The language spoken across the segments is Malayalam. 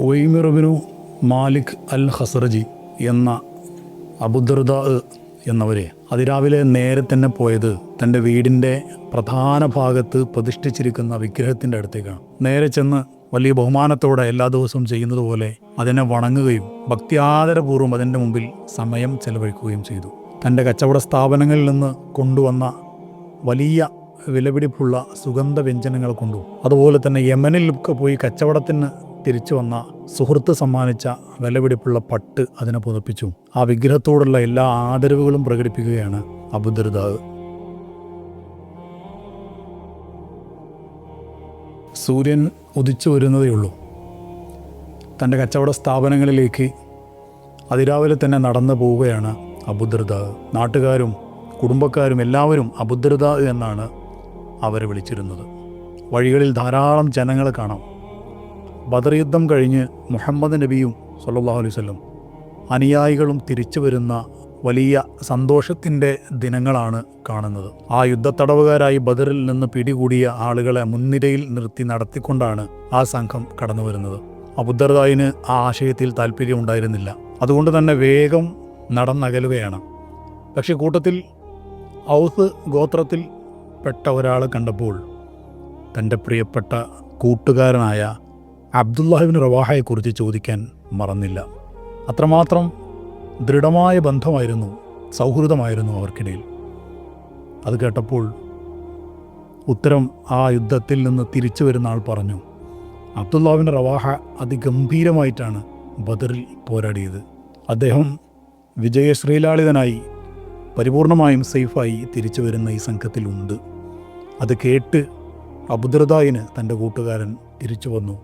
ഉവൈമിർ ഇബ്നു മാലിക് അൽ ഖസ്റജി എന്ന അബൂദർദാ എന്നവരെ അതിരാവിലെ നേരെ തന്നെ പോയത് തൻ്റെ വീടിൻ്റെ പ്രധാന ഭാഗത്ത് പ്രതിഷ്ഠിച്ചിരിക്കുന്ന വിഗ്രഹത്തിൻ്റെ അടുത്തേക്കാണ്. നേരെ ചെന്ന് വലിയ ബഹുമാനത്തോടെ എല്ലാ ദിവസവും ചെയ്യുന്നത് പോലെ അതിനെ വണങ്ങുകയും ഭക്തിയാദരപൂർവ്വം അതിൻ്റെ മുമ്പിൽ സമയം ചെലവഴിക്കുകയും ചെയ്തു. തൻ്റെ കച്ചവട സ്ഥാപനങ്ങളിൽ നിന്ന് കൊണ്ടുവന്ന വലിയ വിലപിടിപ്പുള്ള സുഗന്ധ വ്യഞ്ജനങ്ങൾ കൊണ്ടും അതുപോലെ തന്നെ യമനിലൊക്കെ പോയി കച്ചവടത്തിന് തിരിച്ചു വന്ന സുഹൃത്ത് സമ്മാനിച്ച വിലപിടിപ്പുള്ള പട്ട് അതിനെ പുതപ്പിച്ചു. ആ വിഗ്രഹത്തോടുള്ള എല്ലാ ആദരവുകളും പ്രകടിപ്പിക്കുകയാണ് അബൂദർദാ. സൂര്യൻ ഉദിച്ചു വരുന്നതേയുള്ളൂ. തൻ്റെ കച്ചവട സ്ഥാപനങ്ങളിലേക്ക് അതിരാവിലെ തന്നെ നടന്നു പോവുകയാണ് അബൂദർദാ. നാട്ടുകാരും കുടുംബക്കാരും എല്ലാവരും അബൂദർദാ എന്നാണ് അവരെ വിളിച്ചിരുന്നത്. വഴികളിൽ ധാരാളം ജനങ്ങളെ കാണാം. ബദർ യുദ്ധം കഴിഞ്ഞ് മുഹമ്മദ് നബിയും സല്ലല്ലാഹു അലൈഹി വസല്ലം അനുയായികളും തിരിച്ചു വരുന്ന വലിയ സന്തോഷത്തിൻ്റെ ദിനങ്ങളാണ് കാണുന്നത്. ആ യുദ്ധത്തടവുകാരായി ബദറിൽ നിന്ന് പിടികൂടിയ ആളുകളെ മുൻനിരയിൽ നിർത്തി നടത്തിക്കൊണ്ടാണ് ആ സംഘം കടന്നു വരുന്നത്. അബൂദർദായിന് ആ ആശയത്തിൽ താല്പര്യമുണ്ടായിരുന്നില്ല. അതുകൊണ്ട് തന്നെ വേഗം നടന്നകലുകയാണ്. പക്ഷേ കൂട്ടത്തിൽ ഔസ് ഗോത്രത്തിൽ പെട്ട ഒരാളെ കണ്ടപ്പോൾ തൻ്റെ പ്രിയപ്പെട്ട കൂട്ടുകാരനായ അബ്ദുല്ലാഹ് ഇബ്നു റവാഹയെക്കുറിച്ച് ചോദിക്കാൻ മറന്നില്ല. അത്രമാത്രം ദൃഢമായ ബന്ധമായിരുന്നു, സൗഹൃദമായിരുന്നു അവർക്കിടയിൽ. അത് കേട്ടപ്പോൾ ഉത്തരം ആ യുദ്ധത്തിൽ നിന്ന് തിരിച്ചു വരുന്ന ആൾ പറഞ്ഞു, അബ്ദുല്ലാഹ് ഇബ്നു റവാഹ അതിഗംഭീരമായിട്ടാണ് ബദറിൽ പോരാടിയത്. അദ്ദേഹം വിജയശ്രീലാളിതനായി പരിപൂർണമായും സേഫായി തിരിച്ചു വരുന്ന ഈ സംഘത്തിലുണ്ട്. അത് കേട്ട് അബൂദർദായിന് തൻ്റെ കൂട്ടുകാരൻ തിരിച്ചു വന്നു.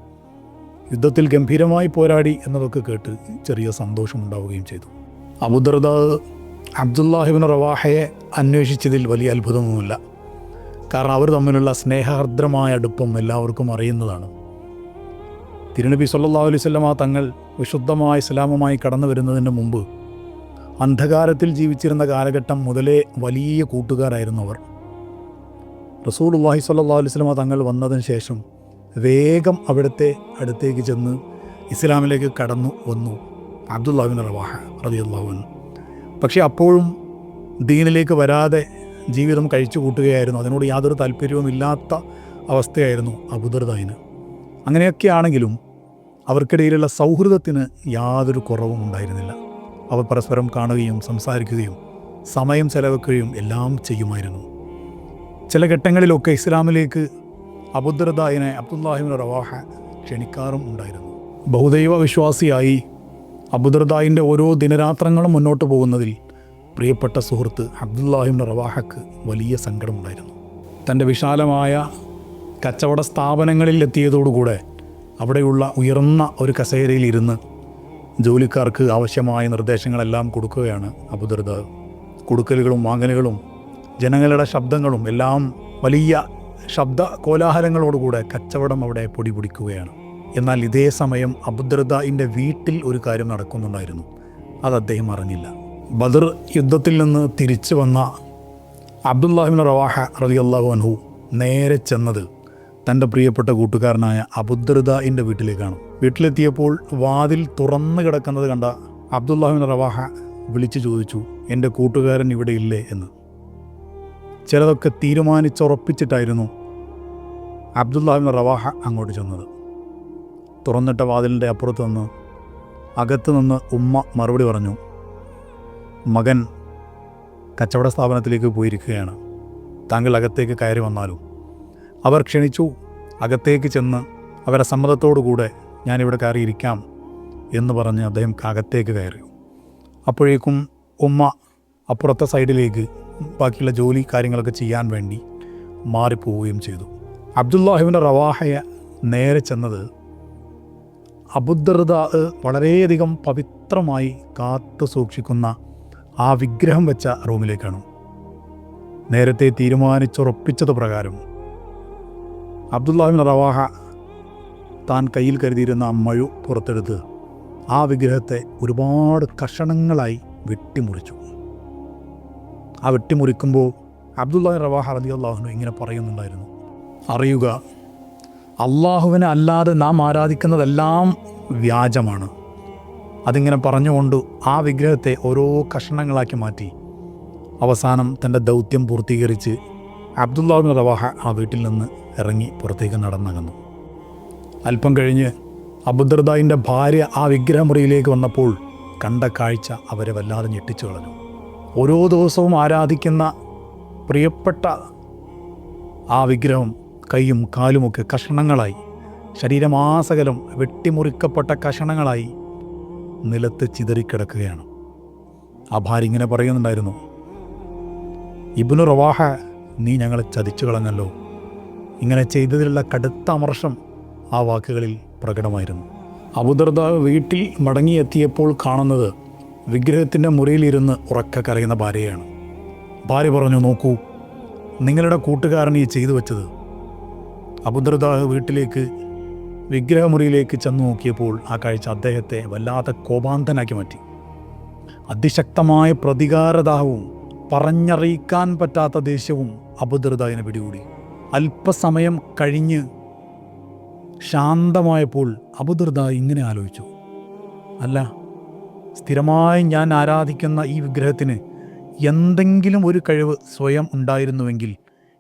യുദ്ധത്തിൽ ഗംഭീരമായി പോരാടി എന്നതൊക്കെ കേട്ട് ചെറിയ സന്തോഷമുണ്ടാവുകയും ചെയ്തു. അബൂദർദാ അബ്ദുല്ലാഹ് ഇബ്നു റവാഹയെ അന്വേഷിച്ചതിൽ വലിയ അത്ഭുതമൊന്നുമില്ല. കാരണം അവർ തമ്മിലുള്ള സ്നേഹാർദ്രമായ അടുപ്പം എല്ലാവർക്കും അറിയുന്നതാണ്. തിരുനബി സല്ലല്ലാഹു അലൈഹി വസല്ലം തങ്ങൾ വിശുദ്ധമായ ഇസ്ലാമുമായി കടന്നു വരുന്നതിന് മുമ്പ് അന്ധകാരത്തിൽ ജീവിച്ചിരുന്ന കാലഘട്ടം മുതലേ വലിയ കൂട്ടുകാരായിരുന്നു അവർ. റസൂലുള്ളാഹി സ്വല്ലല്ലാഹു അലൈഹി വസല്ലം തങ്ങൾ വന്നതിന് ശേഷം വേഗം അവിടുത്തെ അടുത്തേക്ക് ചെന്ന് ഇസ്ലാമിലേക്ക് കടന്നു വന്നു അബ്ദുല്ലാഹ് ഇബ്നു റവാഹ റളിയല്ലാഹു അൻഹു. പക്ഷേ അപ്പോഴും ദീനിലേക്ക് വരാതെ ജീവിതം കഴിച്ചു കൂട്ടുകയായിരുന്നു. അതിനോട് യാതൊരു താല്പര്യവുമില്ലാത്ത അവസ്ഥയായിരുന്നു അബൂദർദായിന്. അങ്ങനെയൊക്കെയാണെങ്കിലും അവർക്കിടയിലുള്ള സൗഹൃദത്തിന് യാതൊരു കുറവും ഉണ്ടായിരുന്നില്ല. അവർ പരസ്പരം കാണുകയും സംസാരിക്കുകയും സമയം ചെലവെക്കുകയും എല്ലാം ചെയ്യുമായിരുന്നു. ചില ഘട്ടങ്ങളിലൊക്കെ ഇസ്ലാമിലേക്ക് അബൂദർദായിനെ അബ്ദുല്ലാഹ് ഇബ്നു റവാഹ ക്ഷണിക്കാറും ഉണ്ടായിരുന്നു. ബഹുദൈവ വിശ്വാസിയായി അബൂദർദായിൻ്റെ ഓരോ ദിനരാത്രങ്ങളും മുന്നോട്ട് പോകുന്നതിൽ പ്രിയപ്പെട്ട സുഹൃത്ത് അബ്ദുല്ലാഹ് ഇബ്നു റവാഹക്ക് വലിയ സങ്കടമുണ്ടായിരുന്നു. തൻ്റെ വിശാലമായ കച്ചവട സ്ഥാപനങ്ങളിൽ എത്തിയതോടുകൂടെ അവിടെയുള്ള ഉയർന്ന ഒരു കസേരയിൽ ഇരുന്ന് ജോലിക്കാർക്ക് ആവശ്യമായ നിർദ്ദേശങ്ങളെല്ലാം കൊടുക്കുകയാണ് അബൂദർദാ. കൊടുക്കലുകളും വാങ്ങലുകളും ജനങ്ങളുടെ ശബ്ദങ്ങളും എല്ലാം വലിയ ശബ്ദ കോലാഹലങ്ങളോടുകൂടെ കച്ചവടം അവിടെ പൊടിപൊടിക്കുകയാണ്. എന്നാൽ ഇതേ സമയം അബൂദർദായിൻ്റെ വീട്ടിൽ ഒരു കാര്യം നടക്കുന്നുണ്ടായിരുന്നു. അത് അദ്ദേഹം അറിഞ്ഞില്ല. ബദർ യുദ്ധത്തിൽ നിന്ന് തിരിച്ചു വന്ന അബ്ദുല്ലാഹ് ഇബ്നു റവാഹ റളിയല്ലാഹു അൻഹു നേരെ ചെന്നത് തൻ്റെ പ്രിയപ്പെട്ട കൂട്ടുകാരനായ അബൂദർദായിൻ്റെ വീട്ടിലേക്കാണ്. വീട്ടിലെത്തിയപ്പോൾ വാതിൽ തുറന്നു കിടക്കുന്നത് കണ്ട അബ്ദുല്ലാഹ് ഇബ്നു റവാഹ വിളിച്ചു ചോദിച്ചു, എൻ്റെ കൂട്ടുകാരൻ ഇവിടെ ഇല്ലേ എന്ന്. ചിലതൊക്കെ തീരുമാനിച്ചുറപ്പിച്ചിട്ടായിരുന്നു അബ്ദുല്ലാഹ് ഇബ്നു റവാഹ അങ്ങോട്ട് ചെന്നത്. തുറന്നിട്ട വാതിലിൻ്റെ അപ്പുറത്ത് നിന്ന് അകത്ത് നിന്ന് ഉമ്മ മറുപടി പറഞ്ഞു, മകൻ കച്ചവട സ്ഥാപനത്തിലേക്ക് പോയിരിക്കുകയാണ്, താങ്കൾ അകത്തേക്ക് കയറി വന്നാലും. അവർ ക്ഷണിച്ചു. അകത്തേക്ക് ചെന്ന് അവരുടെ സമ്മതത്തോടുകൂടെ ഞാനിവിടെ കയറിയിരിക്കാം എന്ന് പറഞ്ഞ് അദ്ദേഹം അകത്തേക്ക് കയറി. അപ്പോഴേക്കും ഉമ്മ അപ്പുറത്തെ സൈഡിലേക്ക് ബാക്കിയുള്ള ജോലി കാര്യങ്ങളൊക്കെ ചെയ്യാൻ വേണ്ടി മാറിപ്പോവുകയും ചെയ്തു. അബ്ദുല്ലാഹ് ഇബ്നു റവാഹയെ നേരെ ചെന്നത് അബൂദർദാ വളരെയധികം പവിത്രമായി കാത്തു സൂക്ഷിക്കുന്ന ആ വിഗ്രഹം വെച്ച റൂമിലേക്കാണ്. നേരത്തെ തീരുമാനിച്ചുറപ്പിച്ചത് പ്രകാരം അബ്ദുല്ലാഹ് ഇബ്നു റവാഹ താൻ കയ്യിൽ കരുതിയിരുന്ന മഴു പുറത്തെടുത്ത് ആ വിഗ്രഹത്തെ ഒരുപാട് കഷണങ്ങളായി വെട്ടിമുറിച്ചു. ആ വെട്ടിമുറിക്കുമ്പോൾ അബ്ദുല്ലാഹി റവാഹ റളിയല്ലാഹു അൻഹു ഇങ്ങനെ പറയുന്നുണ്ടായിരുന്നു, അറിയുക, അള്ളാഹുവിനെ അല്ലാതെ നാം ആരാധിക്കുന്നതെല്ലാം വ്യാജമാണ്. അതിങ്ങനെ പറഞ്ഞുകൊണ്ട് ആ വിഗ്രഹത്തെ ഓരോ കഷണങ്ങളാക്കി മാറ്റി അവസാനം തൻ്റെ ദൗത്യം പൂർത്തീകരിച്ച് അബ്ദുല്ലാഹ് ഇബ്നു റവാഹ ആ വീട്ടിൽ നിന്ന് ഇറങ്ങി പുറത്തേക്ക് നടന്നകന്നു. അല്പം കഴിഞ്ഞ് അബൂദർദായിൻ്റെ ഭാര്യ ആ വിഗ്രഹമുറിയിലേക്ക് വന്നപ്പോൾ കണ്ട കാഴ്ച അവരെ വല്ലാതെ ഞെട്ടിച്ചു കളഞ്ഞു. ഓരോ ദിവസവും ആരാധിക്കുന്ന പ്രിയപ്പെട്ട ആ വിഗ്രഹം കൈയും കാലുമൊക്കെ കഷണങ്ങളായി, ശരീരമാസകലം വെട്ടിമുറിക്കപ്പെട്ട കഷണങ്ങളായി നിലത്ത് ചിതറിക്കിടക്കുകയാണ്. ആ ഭാര്യ ഇങ്ങനെ പറയുന്നുണ്ടായിരുന്നു, ഇബ്നു റവാഹ, നീ ഞങ്ങളെ ചതിച്ചു കളഞ്ഞല്ലോ. ഇങ്ങനെ ചെയ്തതിലുള്ള കടുത്ത അമർഷം ആ വാക്കുകളിൽ പ്രകടമായിരുന്നു. അബൂദർദാ വീട്ടിൽ മടങ്ങിയെത്തിയപ്പോൾ കാണുന്നത് വിഗ്രഹത്തിൻ്റെ മുറിയിലിരുന്ന് ഉറക്കെ കരയുന്ന ഭാര്യയാണ്. ഭാര്യ പറഞ്ഞു, നോക്കൂ, നിങ്ങളുടെ കൂട്ടുകാരൻ ഈ ചെയ്തു വെച്ചത്. അബൂദർദാ വീട്ടിലേക്ക് വിഗ്രഹമുറിയിലേക്ക് ചെന്നു നോക്കിയപ്പോൾ ആ കാഴ്ച അദ്ദേഹത്തെ വല്ലാതെ കോപാന്തനാക്കി മാറ്റി. അതിശക്തമായ പ്രതികാരദാഹവും പറഞ്ഞറിയിക്കാൻ പറ്റാത്ത ദേഷ്യവും അബൂദർദായിനെ പിടികൂടി. അല്പസമയം കഴിഞ്ഞ് ശാന്തമായപ്പോൾ അബൂദർദാ ഇങ്ങനെ ആലോചിച്ചു, അല്ല, സ്ഥിരമായി ഞാൻ ആരാധിക്കുന്ന ഈ വിഗ്രഹത്തിന് എന്തെങ്കിലും ഒരു കഴിവ് സ്വയം ഉണ്ടായിരുന്നുവെങ്കിൽ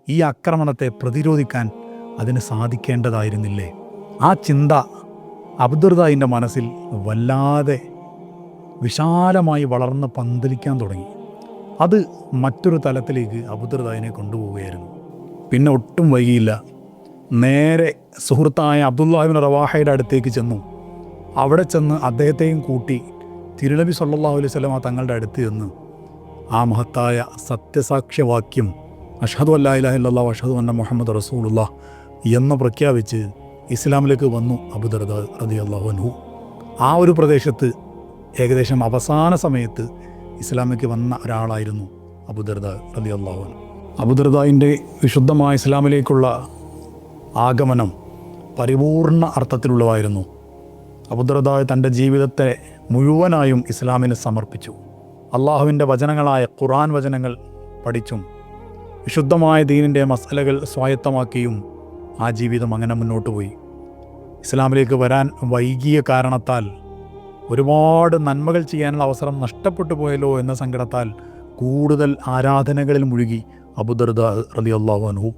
ഈ ആക്രമണത്തെ പ്രതിരോധിക്കാൻ അതിന് സാധിക്കേണ്ടതായിരുന്നില്ലേ? ആ ചിന്ത അബൂദർദായിൻ്റെ മനസ്സിൽ വല്ലാതെ വിശാലമായി വളർന്ന് പന്തലിക്കാൻ തുടങ്ങി. അത് മറ്റൊരു തലത്തിലേക്ക് അബൂദർദായിനെ കൊണ്ടുപോവുകയായിരുന്നു. പിന്നെ ഒട്ടും വൈകിയില്ല, നേരെ സുഹൃത്തായ അബ്ദുല്ലാഹ് ഇബ്നു റവാഹയുടെ അടുത്തേക്ക് ചെന്നു. അവിടെ ചെന്ന് അദ്ദേഹത്തെയും കൂട്ടി തിരുനബി സല്ലല്ലാഹു അലൈഹി വസല്ലമ തങ്ങളുടെ അടുത്ത് ചെന്ന് ആ മഹത്തായ സത്യസാക്ഷ്യവാക്യം അഷ്ഹദു അല്ലാ ഇലാഹ ഇല്ലല്ലാഹു അഷ്ഹദു അന്ന മുഹമ്മദ് റസൂലുള്ളാഹ് എന്ന് പ്രഖ്യാപിച്ച് ഇസ്ലാമിലേക്ക് വന്നു അബൂദർദാ റളിയല്ലാഹു അൻഹു. ആ ഒരു പ്രദേശത്ത് ഏകദേശം അവസാന സമയത്ത് ഇസ്ലാമിലേക്ക് വന്ന ഒരാളായിരുന്നു അബൂദർദാ റളിയല്ലാഹു അൻഹു. അബൂദർദായിൻ്റെ വിശുദ്ധമായ ഇസ്ലാമിലേക്കുള്ള ആഗമനം പരിപൂർണ അർത്ഥത്തിലുള്ളതായിരുന്നു. അബൂദർദാ തൻ്റെ ജീവിതത്തെ മുഴുവനായും ഇസ്ലാമിന് സമർപ്പിച്ചു. അള്ളാഹുവിൻ്റെ വചനങ്ങളായ ഖുർആൻ വചനങ്ങൾ പഠിച്ചും വിശുദ്ധമായ ദീനിൻ്റെ മസലകൾ സ്വായത്തമാക്കിയും ആ ജീവിതം അങ്ങനെ മുന്നോട്ട് പോയി. ഇസ്ലാമിലേക്ക് വരാൻ വൈകിയ കാരണത്താൽ ഒരുപാട് നന്മകൾ ചെയ്യാനുള്ള അവസരം നഷ്ടപ്പെട്ടു പോയല്ലോ എന്ന സങ്കടത്താൽ കൂടുതൽ ആരാധനകളിൽ മുഴുകി അബൂദർദാ റളിയല്ലാഹു അൻഹു.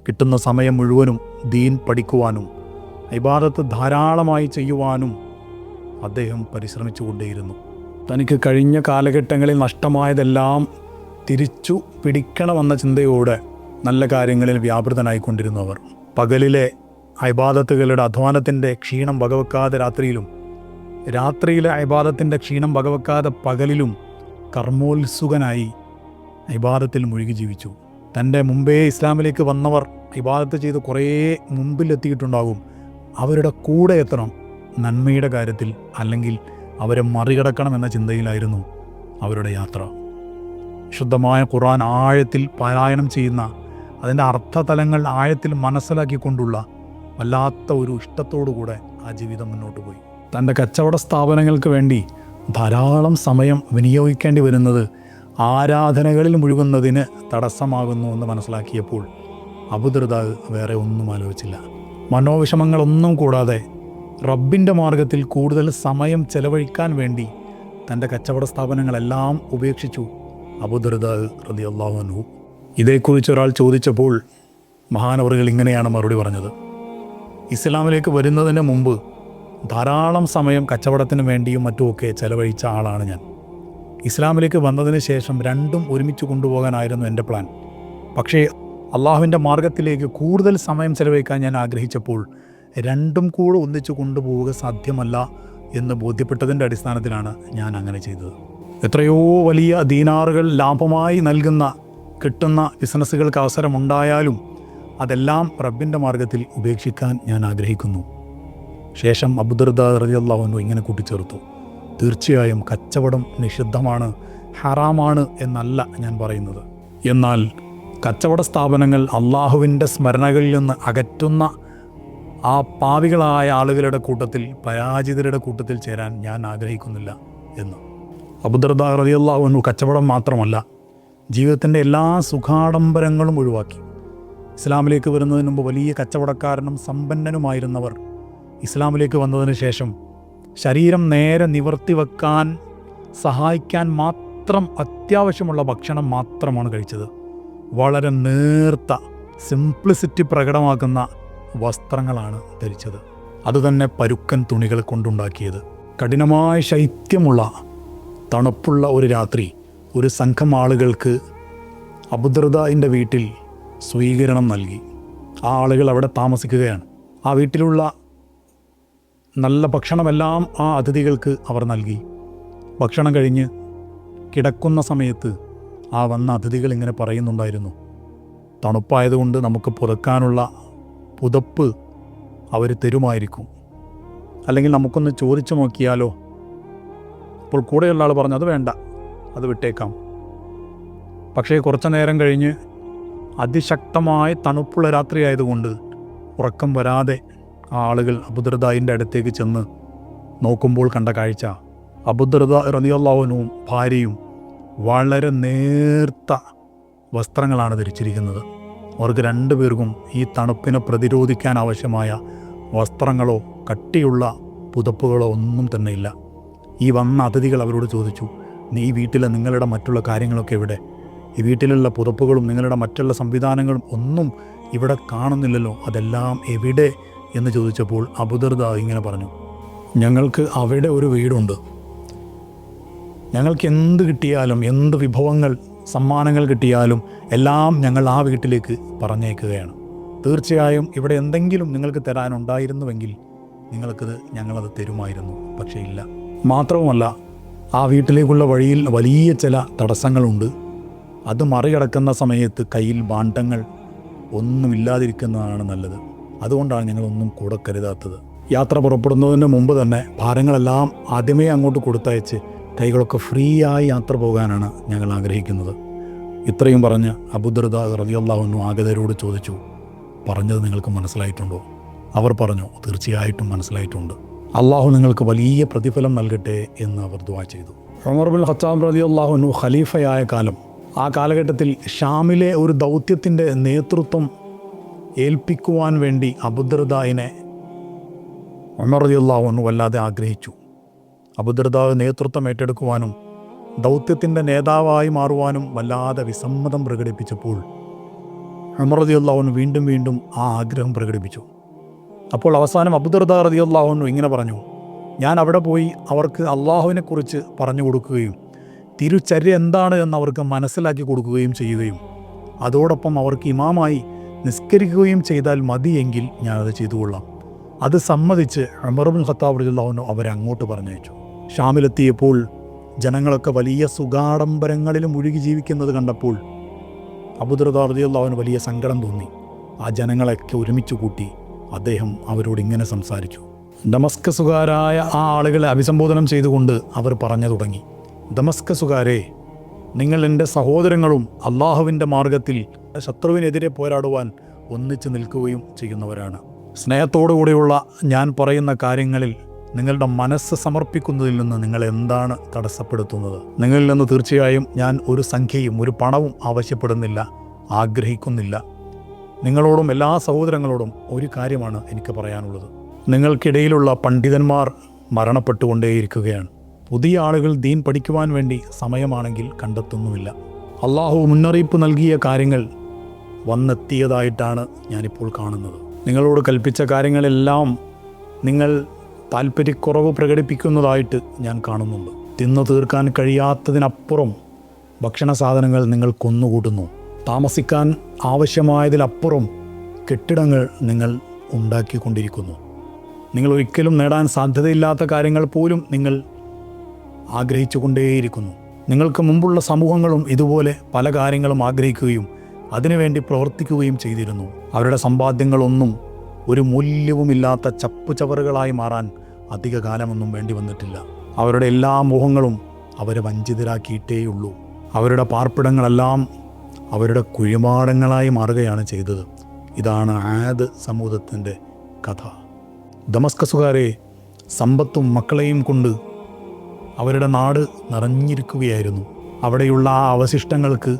കിട്ടുന്ന സമയം മുഴുവനും ദീൻ പഠിക്കുവാനും ഇബാദത്ത് ധാരാളമായി ചെയ്യുവാനും അദ്ദേഹം പരിശ്രമിച്ചു കൊണ്ടേയിരുന്നു. തനിക്ക് കഴിഞ്ഞ കാലഘട്ടങ്ങളിൽ നഷ്ടമായതെല്ലാം തിരിച്ചു പിടിക്കണമെന്ന ചിന്തയോടെ നല്ല കാര്യങ്ങളിൽ വ്യാപൃതനായിക്കൊണ്ടിരുന്നു അവർ. പകലിലെ ഇബാദത്തുകളുടെ അധ്വാനത്തിൻ്റെ ക്ഷീണം വകവെക്കാതെ രാത്രിയിലും, രാത്രിയിലെ ഇബാദത്തിൻ്റെ ക്ഷീണം വകവെക്കാതെ പകലിലും കർമ്മോത്സുകനായി ഇബാദത്തിൽ മുഴുകി ജീവിച്ചു. തൻ്റെ മുമ്പേ ഇസ്ലാമിലേക്ക് വന്നവർ ഇബാദത്ത് ചെയ്ത് കുറേ മുമ്പിലെത്തിയിട്ടുണ്ടാകും. അവരുടെ കൂടെ എത്തണം നന്മയുടെ കാര്യത്തിൽ, അല്ലെങ്കിൽ അവരെ മറികടക്കണം എന്ന ചിന്തയിലായിരുന്നു അവരുടെ യാത്ര. ശുദ്ധമായ ഖുർആൻ ആഴത്തിൽ പാരായണം ചെയ്യുന്ന, അതിൻ്റെ അർത്ഥതലങ്ങൾ ആഴത്തിൽ മനസ്സിലാക്കിക്കൊണ്ടുള്ള വല്ലാത്ത ഒരു ഇഷ്ടത്തോടുകൂടെ ആ ജീവിതം മുന്നോട്ട് പോയി. തൻ്റെ കച്ചവട സ്ഥാപനങ്ങൾക്ക് വേണ്ടി ധാരാളം സമയം വിനിയോഗിക്കേണ്ടി വരുന്നത് ആരാധനകളിൽ മുഴുകുന്നതിന് തടസ്സമാകുന്നു എന്ന് മനസ്സിലാക്കിയപ്പോൾ അബൂദർദാ വേറെ ഒന്നും ആലോചിച്ചില്ല. മനോവിഷമങ്ങളൊന്നും കൂടാതെ റബ്ബിൻ്റെ മാർഗത്തിൽ കൂടുതൽ സമയം ചെലവഴിക്കാൻ വേണ്ടി തൻ്റെ കച്ചവട സ്ഥാപനങ്ങളെല്ലാം ഉപേക്ഷിച്ചു അബൂദർദാ റളിയല്ലാഹു അൻഹു. ഇതേക്കുറിച്ച് ഒരാൾ ചോദിച്ചപ്പോൾ മഹാനവറുകൾ ഇങ്ങനെയാണ് മറുപടി പറഞ്ഞത്, ഇസ്ലാമിലേക്ക് വരുന്നതിന് മുമ്പ് ധാരാളം സമയം കച്ചവടത്തിന് വേണ്ടിയും മറ്റുമൊക്കെ ചെലവഴിച്ച ആളാണ് ഞാൻ. ഇസ്ലാമിലേക്ക് വന്നതിന് ശേഷം രണ്ടും ഒരുമിച്ച് കൊണ്ടുപോകാനായിരുന്നു എൻ്റെ പ്ലാൻ. പക്ഷേ അള്ളാഹുവിൻ്റെ മാർഗത്തിലേക്ക് കൂടുതൽ സമയം ചെലവഴിക്കാൻ ഞാൻ ആഗ്രഹിച്ചപ്പോൾ രണ്ടും കൂടെ ഒന്നിച്ചു കൊണ്ടുപോവുക സാധ്യമല്ല എന്ന് ബോധ്യപ്പെട്ടതിൻ്റെ അടിസ്ഥാനത്തിലാണ് ഞാൻ അങ്ങനെ ചെയ്തത്. എത്രയോ വലിയ ദീനാറുകൾ ലാഭമായി നൽകുന്ന കിട്ടുന്ന ബിസിനസ്സുകൾക്ക് അവസരമുണ്ടായാലും അതെല്ലാം റബ്ബിൻ്റെ മാർഗത്തിൽ ഉപേക്ഷിക്കാൻ ഞാൻ ആഗ്രഹിക്കുന്നു. ശേഷം അബൂദർദാ റളിയല്ലാഹു അൻഹു ഇങ്ങനെ കൂട്ടിച്ചേർത്തു, തീർച്ചയായും കച്ചവടം നിഷിദ്ധമാണ്, ഹറാമാണ് എന്നല്ല ഞാൻ പറയുന്നത്. എന്നാൽ കച്ചവട സ്ഥാപനങ്ങൾ അള്ളാഹുവിൻ്റെ സ്മരണകളിൽ നിന്ന് അകറ്റുന്ന ആ പാവികളായ ആളുകളുടെ കൂട്ടത്തിൽ, പരാജിതരുടെ കൂട്ടത്തിൽ ചേരാൻ ഞാൻ ആഗ്രഹിക്കുന്നില്ല എന്ന്. അബൂദർദാ റളിയല്ലാഹു അൻഹു കച്ചവടം മാത്രമല്ല, ജീവിതത്തിൻ്റെ എല്ലാ സുഖാഡംബരങ്ങളും ഒഴിവാക്കി. ഇസ്ലാമിലേക്ക് വരുന്നതിന് മുമ്പ് വലിയ കച്ചവടക്കാരനും സമ്പന്നനുമായിരുന്നവർ ഇസ്ലാമിലേക്ക് വന്നതിന് ശേഷം ശരീരം നേരെ നിവർത്തി വെക്കാൻ സഹായിക്കാൻ മാത്രം അത്യാവശ്യമുള്ള ഭക്ഷണം മാത്രമാണ് കഴിച്ചത്. വളരെ നേർത്ത സിംപ്ലിസിറ്റി പ്രകടമാക്കുന്ന വസ്ത്രങ്ങളാണ് ധരിച്ചത്. അതുതന്നെ പരുക്കൻ തുണികൾ കൊണ്ടുണ്ടാക്കിയത്. കഠിനമായ ശൈത്യമുള്ള തണുപ്പുള്ള ഒരു രാത്രി ഒരു സംഘം ആളുകൾക്ക് അബൂദർദാഇൻ്റെ വീട്ടിൽ സ്വീകരണം നൽകി. ആ ആളുകൾ അവിടെ താമസിക്കുകയാണ്. ആ വീട്ടിലുള്ള നല്ല ഭക്ഷണമെല്ലാം ആ അതിഥികൾക്ക് അവർ നൽകി. ഭക്ഷണം കഴിഞ്ഞ് കിടക്കുന്ന സമയത്ത് ആ വന്ന അതിഥികൾ ഇങ്ങനെ പറയുന്നുണ്ടായിരുന്നു, തണുപ്പായതുകൊണ്ട് നമുക്ക് പുതക്കാനുള്ള പുതപ്പ് അവർ തരുമായിരിക്കും, അല്ലെങ്കിൽ നമുക്കൊന്ന് ചോദിച്ചു നോക്കിയാലോ. അപ്പോൾ കൂടെയുള്ള ആൾ പറഞ്ഞു, അത് വേണ്ട, അത് വിട്ടേക്കാം. പക്ഷേ കുറച്ചു നേരം കഴിഞ്ഞ് അതിശക്തമായ തണുപ്പുള്ള രാത്രിയായതുകൊണ്ട് ഉറക്കം വരാതെ ആ ആളുകൾ അബൂദർദാഇൻ്റെ അടുത്തേക്ക് ചെന്ന് നോക്കുമ്പോൾ കണ്ട കാഴ്ച, അബൂദർദാ റളിയല്ലാഹു അൻഹു ഭാര്യയും വളരെ നേർത്ത വസ്ത്രങ്ങളാണ് ധരിച്ചിരിക്കുന്നത്. അവർക്ക് രണ്ടുപേർക്കും ഈ തണുപ്പിനെ പ്രതിരോധിക്കാൻ ആവശ്യമായ വസ്ത്രങ്ങളോ കട്ടിയുള്ള പുതപ്പുകളോ ഒന്നും തന്നെ ഇല്ല. ഈ വന്ന അതിഥികൾ അവരോട് ചോദിച്ചു, ഈ വീട്ടിലെ നിങ്ങളുടെ മറ്റുള്ള കാര്യങ്ങളൊക്കെ എവിടെ? ഈ വീട്ടിലുള്ള പുതപ്പുകളും നിങ്ങളുടെ മറ്റുള്ള സംവിധാനങ്ങളും ഒന്നും ഇവിടെ കാണുന്നില്ലല്ലോ, അതെല്ലാം എവിടെ എന്ന് ചോദിച്ചപ്പോൾ അബൂദർദാ ഇങ്ങനെ പറഞ്ഞു, ഞങ്ങൾക്ക് അവിടെ ഒരു വീടുണ്ട്. ഞങ്ങൾക്ക് എന്ത് കിട്ടിയാലും, എന്ത് വിഭവങ്ങൾ സമ്മാനങ്ങൾ കിട്ടിയാലും എല്ലാം ഞങ്ങൾ ആ വീട്ടിലേക്ക് പറഞ്ഞേക്കുകയാണ്. തീർച്ചയായും ഇവിടെ എന്തെങ്കിലും നിങ്ങൾക്ക് തരാനുണ്ടായിരുന്നുവെങ്കിൽ ഞങ്ങളത് തരുമായിരുന്നു. പക്ഷേ ഇല്ല. മാത്രവുമല്ല, ആ വീട്ടിലേക്കുള്ള വഴിയിൽ വലിയ ചില തടസ്സങ്ങളുണ്ട്. അത് മറികടക്കുന്ന സമയത്ത് കയ്യിൽ ഭാണ്ഡങ്ങൾ ഒന്നുമില്ലാതിരിക്കുന്നതാണ് നല്ലത്. അതുകൊണ്ടാണ് ഞങ്ങളൊന്നും കൂടെ കരുതാത്തത്. യാത്ര പുറപ്പെടുന്നതിന് മുമ്പ് തന്നെ ഭാരങ്ങളെല്ലാം ആദ്യമേ അങ്ങോട്ട് കൊടുത്തയച്ച് കൈകളൊക്കെ ഫ്രീ ആയി യാത്ര പോകാനാണ് ഞങ്ങൾ ആഗ്രഹിക്കുന്നത്. ഇത്രയും പറഞ്ഞ് അബൂദർദാ റളിയല്ലാഹു അൻഹു ആഗതരോട് ചോദിച്ചു, പറഞ്ഞത് നിങ്ങൾക്ക് മനസ്സിലായിട്ടുണ്ടോ? അവർ പറഞ്ഞു, തീർച്ചയായിട്ടും മനസ്സിലായിട്ടുണ്ട്. അള്ളാഹു നിങ്ങൾക്ക് വലിയ പ്രതിഫലം നൽകട്ടെ എന്ന് അവർ ദുആ ചെയ്തു. ഉമർ ബിൻ ഖത്താബ് റളിയല്ലാഹു അൻഹു ഖലീഫയായ കാലം, ആ കാലഘട്ടത്തിൽ ഷാമിലെ ഒരു ദൗത്യത്തിൻ്റെ നേതൃത്വം ഏൽപ്പിക്കുവാൻ വേണ്ടി അബൂദർദാഇനെ ഉമർ റളിയല്ലാഹു അൻഹു വല്ലാതെ ആഗ്രഹിച്ചു. അബൂദർദാ നേതൃത്വം ഏറ്റെടുക്കുവാനും ദൗത്യത്തിൻ്റെ നേതാവായി മാറുവാനും വല്ലാതെ വിസമ്മതം പ്രകടിപ്പിച്ചപ്പോൾ ഉമർ റളിയല്ലാഹു അൻഹു വീണ്ടും വീണ്ടും ആ ആഗ്രഹം പ്രകടിപ്പിച്ചു. അപ്പോൾ അവസാനം അബൂദർദാ റളിയല്ലാഹു അൻഹു ഇങ്ങനെ പറഞ്ഞു, ഞാൻ അവിടെ പോയി അവർക്ക് അള്ളാഹുവിനെക്കുറിച്ച് പറഞ്ഞു കൊടുക്കുകയും തിരുചര്യ എന്താണ് എന്ന് അവർക്ക് മനസ്സിലാക്കി കൊടുക്കുകയും ചെയ്യുകയും അതോടൊപ്പം അവർക്ക് ഇമാമായി നിസ്കരിക്കുകയും ചെയ്താൽ മതിയെങ്കിൽ ഞാനത് ചെയ്തുകൊള്ളാം. അത് സമ്മതിച്ച് ഉമർ ബിൻ ഖത്താബ് റളിയല്ലാഹു അൻഹു അവരെ അങ്ങോട്ട് പറഞ്ഞയച്ചു. ഷാമിലെത്തിയപ്പോൾ ജനങ്ങളൊക്കെ വലിയ സുഖാഡംബരങ്ങളിൽ മുഴുകി ജീവിക്കുന്നത് കണ്ടപ്പോൾ അബൂദർദാ റളിയല്ലാഹു അൻഹു വലിയ സങ്കടം തോന്നി. ആ ജനങ്ങളെയൊക്കെ ഒരുമിച്ച് കൂട്ടി അദ്ദേഹം അവരോട് ഇങ്ങനെ സംസാരിച്ചു. ദമസ്കസുകാരായ ആ ആളുകളെ അഭിസംബോധനം ചെയ്തുകൊണ്ട് അവർ പറഞ്ഞു തുടങ്ങി, ദമസ്കസുകാരെ, നിങ്ങൾ എൻ്റെ സഹോദരങ്ങളും അള്ളാഹുവിൻ്റെ മാർഗത്തിൽ ശത്രുവിനെതിരെ പോരാടുവാൻ ഒന്നിച്ചു നിൽക്കുകയും ചെയ്യുന്നവരാണ്. സ്നേഹത്തോടുകൂടിയുള്ള ഞാൻ പറയുന്ന കാര്യങ്ങളിൽ നിങ്ങളുടെ മനസ്സ് സമർപ്പിക്കുന്നതിൽ നിന്ന് നിങ്ങൾ എന്താണ് തടസ്സപ്പെടുത്തുന്നത്? നിങ്ങളിൽ നിന്ന് തീർച്ചയായും ഞാൻ ഒരു സംഖ്യയും ഒരു പണവും ആവശ്യപ്പെടുന്നില്ല, ആഗ്രഹിക്കുന്നില്ല. നിങ്ങളോടും എല്ലാ സഹോദരങ്ങളോടും ഒരു കാര്യമാണ് എനിക്ക് പറയാനുള്ളത്. നിങ്ങൾക്കിടയിലുള്ള പണ്ഡിതന്മാർ മരണപ്പെട്ടുകൊണ്ടേയിരിക്കുകയാണ്. പുതിയ ആളുകൾ ദീൻ പഠിക്കുവാൻ വേണ്ടി സമയമാണെങ്കിൽ കണ്ടെത്തുന്നുമില്ല. അള്ളാഹു മുന്നറിയിപ്പ് നൽകിയ കാര്യങ്ങൾ വന്നെത്തിയതായിട്ടാണ് ഞാനിപ്പോൾ കാണുന്നത്. നിങ്ങളോട് കൽപ്പിച്ച കാര്യങ്ങളെല്ലാം നിങ്ങൾ താല്പര്യക്കുറവ് പ്രകടിപ്പിക്കുന്നതായിട്ട് ഞാൻ കാണുന്നുണ്ട്. തിന്നു തീർക്കാൻ കഴിയാത്തതിനപ്പുറം ഭക്ഷണ സാധനങ്ങൾ നിങ്ങൾ കൊന്നുകൂട്ടുന്നു. താമസിക്കാൻ ആവശ്യമായതിലപ്പുറം കെട്ടിടങ്ങൾ നിങ്ങൾ ഉണ്ടാക്കിക്കൊണ്ടിരിക്കുന്നു. നിങ്ങൾ ഒരിക്കലും നേടാൻ സാധ്യതയില്ലാത്ത കാര്യങ്ങൾ പോലും നിങ്ങൾ ആഗ്രഹിച്ചു കൊണ്ടേയിരിക്കുന്നു. നിങ്ങൾക്ക് മുമ്പുള്ള സമൂഹങ്ങളും ഇതുപോലെ പല കാര്യങ്ങളും ആഗ്രഹിക്കുകയും അതിനുവേണ്ടി പ്രവർത്തിക്കുകയും ചെയ്തിരുന്നു. അവരുടെ സമ്പാദ്യങ്ങളൊന്നും ഒരു മൂല്യവുമില്ലാത്ത ചപ്പുചവറുകളായി മാറാൻ അധിക കാലമൊന്നും വേണ്ടി വന്നിട്ടില്ല. അവരുടെ എല്ലാ മോഹങ്ങളും അവരെ വഞ്ചിതരാക്കിയിട്ടേയുള്ളൂ. അവരുടെ പാർപ്പിടങ്ങളെല്ലാം അവരുടെ കുഴിമാടങ്ങളായി മാറുകയാണ് ചെയ്തത്. ഇതാണ് ആദ് സമൂഹത്തിൻ്റെ കഥ. ദമസ്കസുകാരെ, സമ്പത്തും മക്കളെയും കൊണ്ട് അവരുടെ നാട് നിറഞ്ഞിരിക്കുകയായിരുന്നു. അവിടെയുള്ള ആ അവശിഷ്ടങ്ങൾക്ക്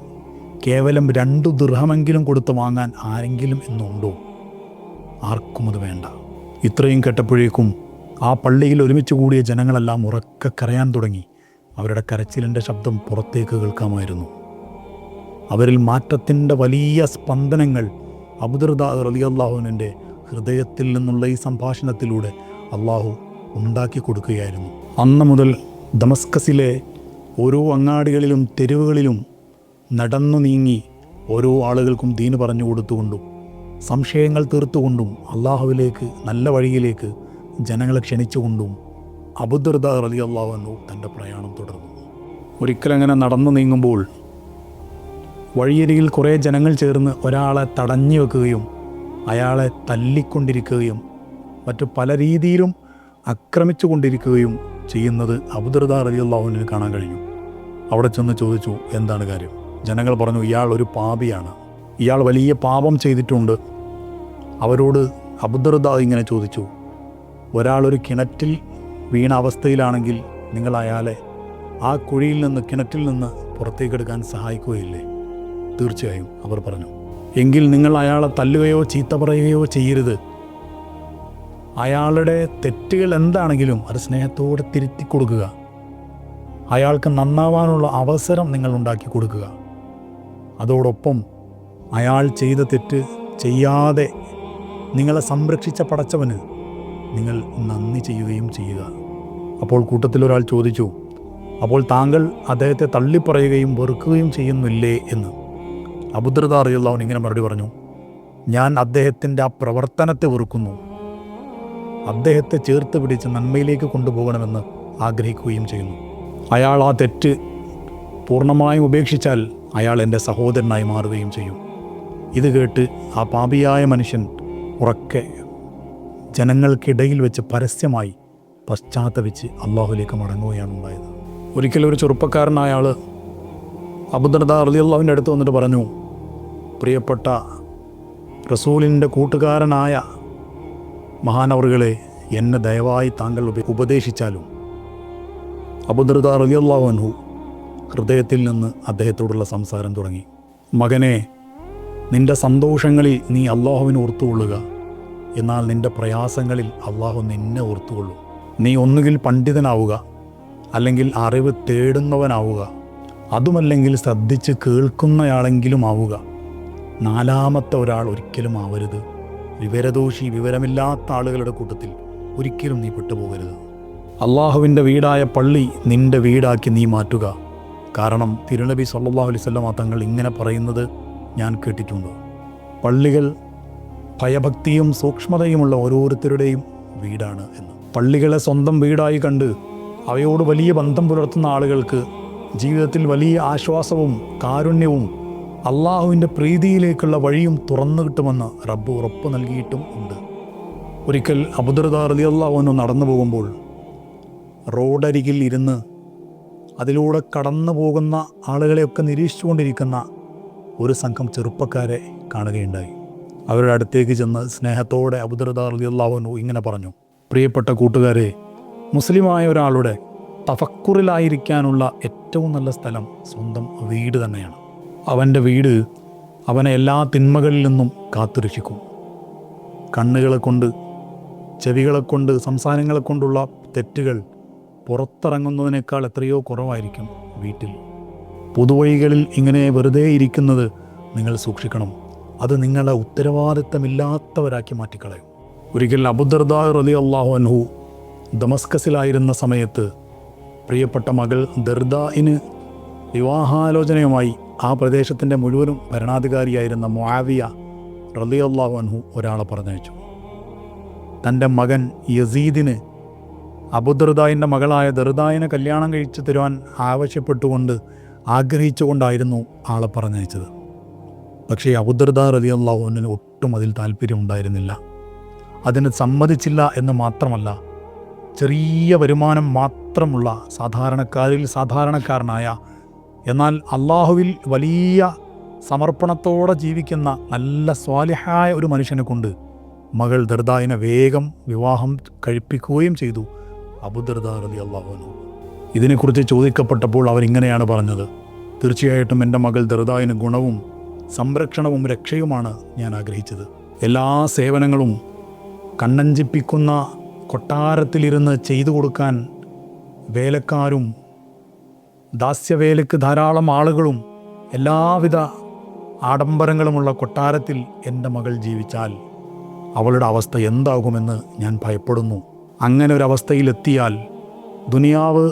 കേവലം 2 ദിർഹമെങ്കിലും കൊടുത്ത് വാങ്ങാൻ ആരെങ്കിലും എന്നുണ്ടോ? ആർക്കും അത് വേണ്ട. ഇത്രയും കേട്ടപ്പോഴേക്കും ആ പള്ളിയിൽ ഒരുമിച്ച് കൂടിയ ജനങ്ങളെല്ലാം ഉറക്കെ കരയാൻ തുടങ്ങി. അവരുടെ കരച്ചിലിൻ്റെ ശബ്ദം പുറത്തേക്ക് കേൾക്കാമായിരുന്നു. അവരിൽ മാറ്റത്തിൻ്റെ വലിയ സ്പന്ദനങ്ങൾ അബൂദർദാ റളിയല്ലാഹു അൻഹുവിൻ്റെ ഹൃദയത്തിൽ നിന്നുള്ള ഈ സംഭാഷണത്തിലൂടെ അള്ളാഹു ഉണ്ടാക്കി കൊടുക്കുകയായിരുന്നു. അന്ന് മുതൽ ദമസ്കസിലെ ഓരോ അങ്ങാടികളിലും തെരുവുകളിലും നടന്നു നീങ്ങി ഓരോ ആളുകൾക്കും ദീന് പറഞ്ഞു കൊടുത്തുകൊണ്ടും സംശയങ്ങൾ തീർത്തുകൊണ്ടും അള്ളാഹുവിലേക്ക്, നല്ല വഴിയിലേക്ക് ജനങ്ങളെ ക്ഷണിച്ചുകൊണ്ടും അബൂദർദാ റളിയല്ലാഹു അൻഹു തൻ്റെ പ്രയാണം തുടർന്നു. ഒരിക്കലങ്ങനെ നടന്നു നീങ്ങുമ്പോൾ വഴിയരികിൽ കുറേ ജനങ്ങൾ ചേർന്ന് ഒരാളെ തടഞ്ഞു വെക്കുകയും അയാളെ തല്ലിക്കൊണ്ടിരിക്കുകയും മറ്റു പല രീതിയിലും ആക്രമിച്ചു കൊണ്ടിരിക്കുകയും ചെയ്യുന്നത് അബൂദർദാ റളിയല്ലാഹു അൻഹുവിന് കാണാൻ കഴിഞ്ഞു. അവിടെ ചെന്ന് ചോദിച്ചു, എന്താണ് കാര്യം? ജനങ്ങൾ പറഞ്ഞു, ഇയാൾ ഒരു പാപിയാണ്, ഇയാൾ വലിയ പാപം ചെയ്തിട്ടുണ്ട്. അവരോട് അബൂദർദാ ഇങ്ങനെ ചോദിച്ചു, ഒരാളൊരു കിണറ്റിൽ വീണ അവസ്ഥയിലാണെങ്കിൽ നിങ്ങൾ അയാളെ ആ കുഴിയിൽ നിന്ന്, കിണറ്റിൽ നിന്ന് പുറത്തേക്കെടുക്കാൻ സഹായിക്കുകയില്ലേ? തീർച്ചയായും, അവർ പറഞ്ഞു. എങ്കിൽ നിങ്ങൾ അയാളെ തല്ലുകയോ ചീത്ത പറയുകയോ ചെയ്യരുത്. അയാളുടെ തെറ്റുകൾ എന്താണെങ്കിലും അത് സ്നേഹത്തോടെ തിരുത്തി കൊടുക്കുക. അയാൾക്ക് നന്നാവാനുള്ള അവസരം നിങ്ങൾ ഉണ്ടാക്കി കൊടുക്കുക. അതോടൊപ്പം അയാൾ ചെയ്ത തെറ്റ് ചെയ്യാതെ നിങ്ങളെ സംരക്ഷിച്ച പടച്ചവന് നിങ്ങൾ നന്ദി ചെയ്യുകയും ചെയ്യുക. അപ്പോൾ കൂട്ടത്തിലൊരാൾ ചോദിച്ചു, അപ്പോൾ താങ്കൾ അദ്ദേഹത്തെ തള്ളിപ്പറയുകയും വെറുക്കുകയും ചെയ്യുന്നില്ലേ എന്ന്. അബൂദർദാ റളിയല്ലാഹു അൻഹു ഇങ്ങനെ മറുപടി പറഞ്ഞു, ഞാൻ അദ്ദേഹത്തിൻ്റെ ആ പ്രവർത്തനത്തെ വെറുക്കുന്നു. അദ്ദേഹത്തെ ചേർത്ത് പിടിച്ച് നന്മയിലേക്ക് കൊണ്ടുപോകണമെന്ന് ആഗ്രഹിക്കുകയും ചെയ്യുന്നു. അയാൾ ആ തെറ്റ് പൂർണ്ണമായും ഉപേക്ഷിച്ചാൽ അയാൾ എൻ്റെ സഹോദരനായി മാറുകയും ചെയ്യും. ഇത് കേട്ട് ആ പാപിയായ മനുഷ്യൻ ഉറക്കെ ജനങ്ങൾക്കിടയിൽ വെച്ച് പരസ്യമായി പശ്ചാത്തപിച്ച് അള്ളാഹുലേക്ക് മടങ്ങുകയാണ് ഉണ്ടായത്. ഒരിക്കലും ഒരു ചെറുപ്പക്കാരനായ ആൾ അബൂദർദാ റളിയല്ലാഹുവിൻ്റെ അടുത്ത് വന്നിട്ട് പറഞ്ഞു, പ്രിയപ്പെട്ട റസൂലിൻ്റെ കൂട്ടുകാരനായ മഹാനവറുകളെ, എന്നെ ദയവായി താങ്കൾ ഉപദേശിച്ചാലും. അബൂദർദാ റളിയല്ലാഹു അൻഹു ഹൃദയത്തിൽ നിന്ന് അദ്ദേഹത്തോടുള്ള സംസാരം തുടങ്ങി. മകനെ, നിൻ്റെ സന്തോഷങ്ങളിൽ നീ അള്ളാഹുവിനെ ഓർത്തുകൊള്ളുക, എന്നാൽ നിൻ്റെ പ്രയാസങ്ങളിൽ അള്ളാഹു നിന്നെ ഓർത്തുകൊള്ളും. നീ ഒന്നുകിൽ പണ്ഡിതനാവുക, അല്ലെങ്കിൽ അറിവ് തേടുന്നവനാവുക, അതുമല്ലെങ്കിൽ ശ്രദ്ധിച്ച് കേൾക്കുന്നയാളെങ്കിലും ആവുക. നാലാമത്തെ ഒരാൾ ഒരിക്കലും ആവരുത്. വിവരദോഷി, വിവരമില്ലാത്ത ആളുകളുടെ കൂട്ടത്തിൽ ഒരിക്കലും നീ പെട്ടുപോകരുത്. അള്ളാഹുവിൻ്റെ വീടായ പള്ളി നിൻ്റെ വീടാക്കി നീ മാറ്റുക. കാരണം തിരുനബി സല്ലല്ലാഹു അലൈഹി വസല്ലം തങ്ങൾ ഇങ്ങനെ പറയുന്നത് ഞാൻ കേട്ടിട്ടുണ്ട്. പള്ളികൾ ഭയഭക്തിയും സൂക്ഷ്മതയുമുള്ള ഓരോരുത്തരുടെയും വീടാണ് എന്ന്. പള്ളികളെ സ്വന്തം വീടായി കണ്ട് അവയോട് വലിയ ബന്ധം പുലർത്തുന്ന ആളുകൾക്ക് ജീവിതത്തിൽ വലിയ ആശ്വാസവും കാരുണ്യവും അള്ളാഹുവിൻ്റെ പ്രീതിയിലേക്കുള്ള വഴിയും തുറന്നു കിട്ടുമെന്ന് റബ്ബ് ഉറപ്പ് നൽകിയിട്ടും ഉണ്ട്. ഒരിക്കൽ അബൂദർദാ റളിയല്ലാഹു അൻഹു നടന്നു പോകുമ്പോൾ റോഡരികിൽ ഇരുന്ന് അതിലൂടെ കടന്നു പോകുന്ന ആളുകളെയൊക്കെ നിരീക്ഷിച്ചുകൊണ്ടിരിക്കുന്ന ഒരു സംഘം ചെറുപ്പക്കാരെ കാണുകയുണ്ടായി. അവരുടെ അടുത്തേക്ക് ചെന്ന് സ്നേഹത്തോടെ അബൂദർദാ റളിയല്ലാഹു അൻഹു ഇങ്ങനെ പറഞ്ഞു, പ്രിയപ്പെട്ട കൂട്ടുകാരെ, മുസ്ലിമായ ഒരാളുടെ തഫക്കുറിലായിരിക്കാനുള്ള ഏറ്റവും നല്ല സ്ഥലം സ്വന്തം വീട് തന്നെയാണ്. അവൻ്റെ വീട് അവനെ എല്ലാ തിന്മകളിൽ നിന്നും കാത്തുരക്ഷിക്കും. കണ്ണുകളെ കൊണ്ട്, ചെവികളെ കൊണ്ട്, സംസാരങ്ങളെ കൊണ്ടുള്ള തെറ്റുകൾ പുറത്തിറങ്ങുന്നതിനേക്കാൾ എത്രയോ കുറവായിരിക്കും വീട്ടിൽ. പൊതുവഴികളിൽ ഇങ്ങനെ വെറുതെ ഇരിക്കുന്നത് നിങ്ങൾ സൂക്ഷിക്കണം. അത് നിങ്ങളെ ഉത്തരവാദിത്തമില്ലാത്തവരാക്കി മാറ്റിക്കളയും. ഒരിക്കൽ അബൂദർദാ റളിയല്ലാഹു അൻഹു ദമസ്കസിലായിരുന്ന സമയത്ത് പ്രിയപ്പെട്ട മകൾ ദർദായിന് വിവാഹാലോചനയുമായി ആ പ്രദേശത്തിൻ്റെ മുഴുവനും ഭരണാധികാരിയായിരുന്ന മുആവിയ റളിയല്ലാഹു അൻഹു ഒരാളെ പറഞ്ഞയച്ചു. തൻ്റെ മകൻ യസീദിന് അബൂദർദായിൻ്റെ മകളായ ദർദായിനെ കല്യാണം കഴിച്ചു തരുവാൻ ആവശ്യപ്പെട്ടുകൊണ്ട് ആഗ്രഹിച്ചുകൊണ്ടായിരുന്നു ആളെ പറഞ്ഞയച്ചത്. പക്ഷേ അബൂദർദാ റളിയല്ലാഹു അൻഹുവിന് ഒട്ടും അതിൽ താല്പര്യമുണ്ടായിരുന്നില്ല. അതിന് സമ്മതിച്ചില്ല എന്ന് മാത്രമല്ല, ചെറിയ വരുമാനം മാത്രമുള്ള സാധാരണക്കാരിൽ സാധാരണക്കാരനായ, എന്നാൽ അള്ളാഹുവിൽ വലിയ സമർപ്പണത്തോടെ ജീവിക്കുന്ന നല്ല സ്വാലിഹായ ഒരു മനുഷ്യനെ കൊണ്ട് മകൾ ദർദായിനെ വേഗം വിവാഹം കഴിപ്പിക്കുകയും ചെയ്തു അബൂദർദാ റളിയല്ലാഹു അൻഹു. ഇതിനെക്കുറിച്ച് ചോദിക്കപ്പെട്ടപ്പോൾ അവരിങ്ങനെയാണ് പറഞ്ഞത്, തീർച്ചയായിട്ടും എൻ്റെ മകൾ ദർദായിന് ഗുണവും സംരക്ഷണവും രക്ഷയുമാണ് ഞാൻ ആഗ്രഹിച്ചത്. എല്ലാ സേവനങ്ങളും കണ്ണഞ്ചിപ്പിക്കുന്ന കൊട്ടാരത്തിലിരുന്ന് ചെയ്തു കൊടുക്കാൻ വേലക്കാരും ദാസ്യവേലയ്ക്ക് ധാരാളം ആളുകളും എല്ലാവിധ ആഡംബരങ്ങളുമുള്ള കൊട്ടാരത്തിൽ എൻ്റെ മകൾ ജീവിച്ചാൽ അവളുടെ അവസ്ഥ എന്താകുമെന്ന് ഞാൻ ഭയപ്പെടുന്നു. അങ്ങനെ ഒരവസ്ഥയിലെത്തിയാൽ, ദുനിയാവ്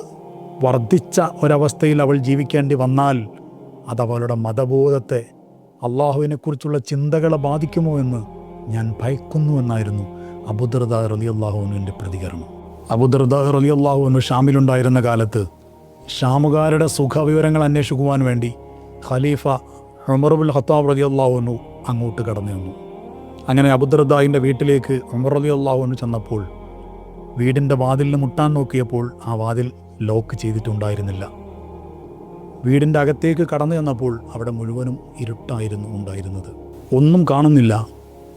വർദ്ധിച്ച ഒരവസ്ഥയിൽ അവൾ ജീവിക്കേണ്ടി വന്നാൽ അതവളുടെ മതബോധത്തെ, അള്ളാഹുവിനെക്കുറിച്ചുള്ള ചിന്തകളെ ബാധിക്കുമോ എന്ന് ഞാൻ ഭയക്കുന്നുവെന്നായിരുന്നു അബൂദർദാ റളിയല്ലാഹു അൻഹുവിൻ്റെ പ്രതികരണം. അബൂദർദാ റളിയല്ലാഹു അൻഹു ഷാമിലുണ്ടായിരുന്ന കാലത്ത് ഷാമുകാരുടെ സുഖവിവരങ്ങൾ അന്വേഷിക്കുവാൻ വേണ്ടി ഖലീഫ ഉമർ ഇബ്നുൽ ഖത്താബ് റളിയല്ലാഹു അൻഹു അങ്ങോട്ട് കടന്നു വന്നു. അങ്ങനെ അബൂദർദായിൻ്റെ വീട്ടിലേക്ക് ഉമർ റളിയല്ലാഹു അൻഹു ചെന്നപ്പോൾ വീടിൻ്റെ വാതിലിന് മുട്ടാൻ നോക്കിയപ്പോൾ ആ വാതിൽ ലോക്ക് ചെയ്തിട്ടുണ്ടായിരുന്നില്ല. വീടിൻ്റെ അകത്തേക്ക് കടന്നു ചെന്നപ്പോൾ അവിടെ മുഴുവനും ഇരുട്ടായിരുന്നു ഉണ്ടായിരുന്നത്. ഒന്നും കാണുന്നില്ല.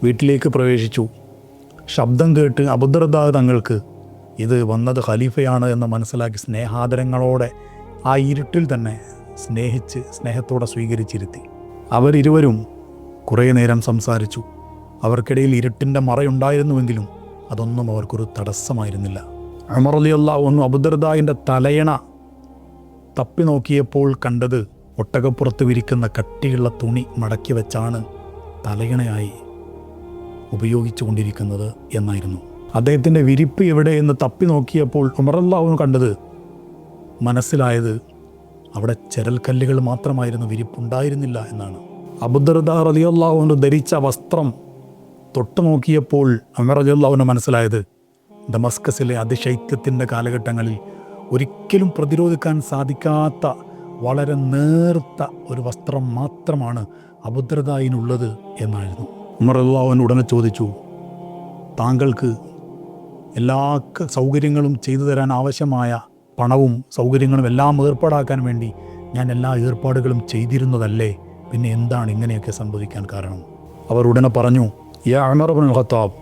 വീട്ടിലേക്ക് പ്രവേശിച്ചു. ശബ്ദം കേട്ട് അബൂദർദാ തങ്ങൾക്ക് ഇത് വന്നത് ഖലീഫയാണ് എന്ന് മനസ്സിലാക്കി സ്നേഹാദരങ്ങളോടെ ആ ഇരുട്ടിൽ തന്നെ സ്നേഹത്തോടെ സ്വീകരിച്ചിരുത്തി. അവരിരുവരും കുറേ നേരം സംസാരിച്ചു. അവർക്കിടയിൽ ഇരുട്ടിൻ്റെ മറയുണ്ടായിരുന്നുവെങ്കിലും അതൊന്നും അവർക്കൊരു തടസ്സമായിരുന്നില്ല. ഉമർ റളിയല്ലാഹു അൻഹു അബൂദർദായിൻ്റെ തലയണ തപ്പി നോക്കിയപ്പോൾ കണ്ടത് ഒട്ടകപ്പുറത്ത് വിരിക്കുന്ന കട്ടിയുള്ള തുണി മടക്കി വെച്ചാണ് തലയണയായി ഉപയോഗിച്ചു കൊണ്ടിരിക്കുന്നത് എന്നായിരുന്നു. അദ്ദേഹത്തിൻ്റെ വിരിപ്പ് എവിടെയെന്ന് തപ്പി നോക്കിയപ്പോൾ ഉമർ റളിയല്ലാഹു അൻഹു കണ്ടത്, മനസ്സിലായത് അവിടെ ചെരൽക്കല്ലുകൾ മാത്രമായിരുന്നു, വിരിപ്പുണ്ടായിരുന്നില്ല എന്നാണ്. അബൂദർദാ റളിയല്ലാഹു അൻഹു ധരിച്ച വസ്ത്രം തൊട്ടു നോക്കിയപ്പോൾ ഉമർ റളിയല്ലാഹു അൻഹു മനസ്സിലായത് ദമസ്കസിലെ അതിശൈത്യത്തിൻ്റെ കാലഘട്ടങ്ങളിൽ ഒരിക്കലും പ്രതിരോധിക്കാൻ സാധിക്കാത്ത വളരെ നേർത്ത ഒരു വസ്ത്രം മാത്രമാണ് അബൂദർദായിനുള്ളത് എന്നായിരുന്നു. ഉമർ റളിയല്ലാഹു അൻഹു ഉടനെ ചോദിച്ചു, താങ്കൾക്ക് എല്ലാ സൗകര്യങ്ങളും ചെയ്തു തരാൻ ആവശ്യമായ പണവും സൗകര്യങ്ങളും എല്ലാം ഏർപ്പാടാക്കാൻ വേണ്ടി ഞാൻ എല്ലാ ഏർപ്പാടുകളും ചെയ്തിരുന്നതല്ലേ, പിന്നെ എന്താണ് ഇങ്ങനെയൊക്കെ സംഭവിക്കാൻ കാരണം? അവർ ഉടനെ പറഞ്ഞു, യാ ഉമർ ഇബ്നുൽ ഖത്താബ്,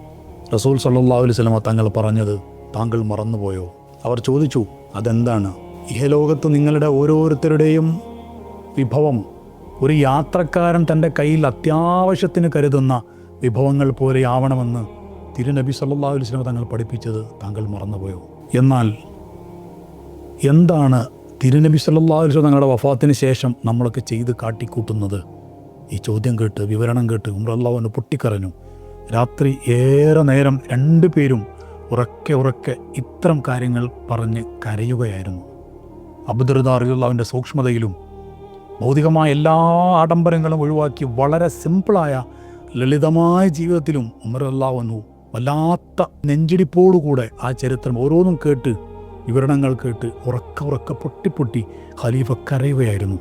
റസൂൽ സല്ലല്ലാഹു അലൈഹി വസല്ലം തങ്ങൾ പറഞ്ഞത് താങ്കൾ മറന്നുപോയോ? അവർ ചോദിച്ചു, അതെന്താണ്? ഇഹലോകത്ത് നിങ്ങളുടെ ഓരോരുത്തരുടെയും വിഭവം ഒരു യാത്രക്കാരൻ തൻ്റെ കയ്യിൽ അത്യാവശ്യത്തിന് കരുതുന്ന വിഭവങ്ങൾ പോലെ ആവണമെന്ന് തിരുനബി സല്ലല്ലാഹു അലൈഹി വസല്ലം തങ്ങൾ പഠിപ്പിച്ചത് താങ്കൾ മറന്നുപോയോ? എന്നാൽ എന്താണ് തിരുനബി സല്ലല്ലാഹു അലൈഹി വസല്ലം തങ്ങളുടെ വഫാത്തിന് ശേഷം നമ്മളൊക്കെ ചെയ്ത് കാട്ടിക്കൂട്ടുന്നത്? ഈ ചോദ്യം കേട്ട്, വിവരണം കേട്ട് ഉമർ റളിയല്ലാഹു അൻഹു പൊട്ടിക്കരഞ്ഞു. രാത്രി ഏറെ നേരം രണ്ടുപേരും ഉറക്കെ ഇത്തരം കാര്യങ്ങൾ പറഞ്ഞ് കരയുകയായിരുന്നു. അബൂദർദാ റളിയല്ലാഹു അൻഹുവിൻ്റെ സൂക്ഷ്മതയിലും ഭൗതികമായ എല്ലാ ആഡംബരങ്ങളും ഒഴിവാക്കി വളരെ സിമ്പിളായ ലളിതമായ ജീവിതത്തിലും ഉമർ റളിയല്ലാഹു അൻഹു വല്ലാത്ത നെഞ്ചിടിപ്പോടുകൂടെ ആ ചരിത്രം ഓരോന്നും കേട്ട്, വിവരണങ്ങൾ കേട്ട് ഉറക്കെ പൊട്ടി ഖലീഫ കരയുകയായിരുന്നു.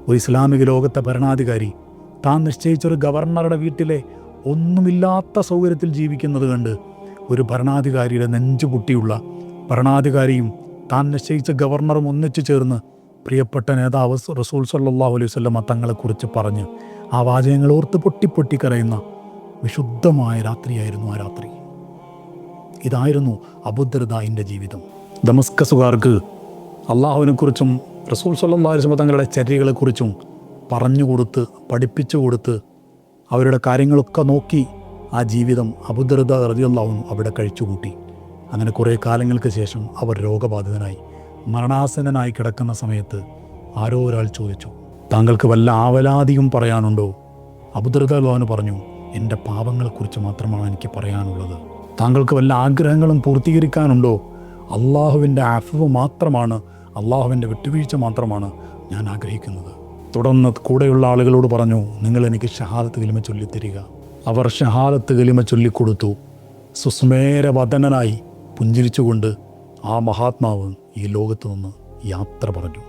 ഒരു ഇസ്ലാമിക ലോകത്തെ ഭരണാധികാരി താൻ നിശ്ചയിച്ചൊരു ഗവർണറുടെ വീട്ടിലെ ഒന്നുമില്ലാത്ത സൗകര്യത്തിൽ ജീവിക്കുന്നത് കണ്ട് ഒരു ഭരണാധികാരിയുടെ നെഞ്ചുപൊട്ടിയുള്ള ഭരണാധികാരിയും താൻ നിശ്ചയിച്ച ഗവർണറും ഒന്നിച്ചു ചേർന്ന് പ്രിയപ്പെട്ട നേതാവ് റസൂൽ സല്ലല്ലാഹു അലൈഹി വസല്ലം തങ്ങളെക്കുറിച്ച് പറഞ്ഞ് ആ വാചകങ്ങൾ ഓർത്ത് പൊട്ടി കരയുന്ന വിശുദ്ധമായ രാത്രിയായിരുന്നു ആ രാത്രി. ഇതായിരുന്നു അബൂദർദായിൻ്റെ ജീവിതം. ദമസ്കസുകാർക്ക് അള്ളാഹുവിനെക്കുറിച്ചും റസൂൽ സല്ലല്ലാഹു അലൈഹി വസല്ലം തങ്ങളുടെ ചര്യകളെക്കുറിച്ചും പറഞ്ഞുകൊടുത്ത് പഠിപ്പിച്ചു കൊടുത്ത് അവരുടെ കാര്യങ്ങളൊക്കെ നോക്കി ആ ജീവിതം അബൂദർദാ റളിയല്ലാഹു അൻഹു അവിടെ കഴിച്ചുകൂട്ടി. അങ്ങനെ കുറേ കാലങ്ങൾക്ക് ശേഷം അവർ രോഗബാധിതനായി മരണാസന്നനായി കിടക്കുന്ന സമയത്ത് ആരോ ഒരാൾ ചോദിച്ചു, താങ്കൾക്ക് വല്ല ആവലാതിയും പറയാനുണ്ടോ? അബൂദർദാ റളിയല്ലാഹു അൻഹു പറഞ്ഞു, എൻ്റെ പാപങ്ങളെക്കുറിച്ച് മാത്രമാണ് എനിക്ക് പറയാനുള്ളത്. താങ്കൾക്ക് വല്ല ആഗ്രഹങ്ങളും പൂർത്തീകരിക്കാനുണ്ടോ? അള്ളാഹുവിൻ്റെ അഫ്വ് മാത്രമാണ്, അള്ളാഹുവിൻ്റെ വിട്ടുവീഴ്ച മാത്രമാണ് ഞാൻ ആഗ്രഹിക്കുന്നത്. തുടർന്ന് കൂടെയുള്ള ആളുകളോട് പറഞ്ഞു, നിങ്ങൾ എനിക്ക് ഷഹാദത്ത് കലിമ ചൊല്ലിത്തരിക. അവർ ഷഹാദത്ത് കലിമ ചൊല്ലിക്കൊടുത്തു. സുസ്മേരവദനനായി പുഞ്ചിരിച്ചുകൊണ്ട് ആ മഹാത്മാവ് ഈ ലോകത്തു നിന്ന് യാത്ര പറഞ്ഞു.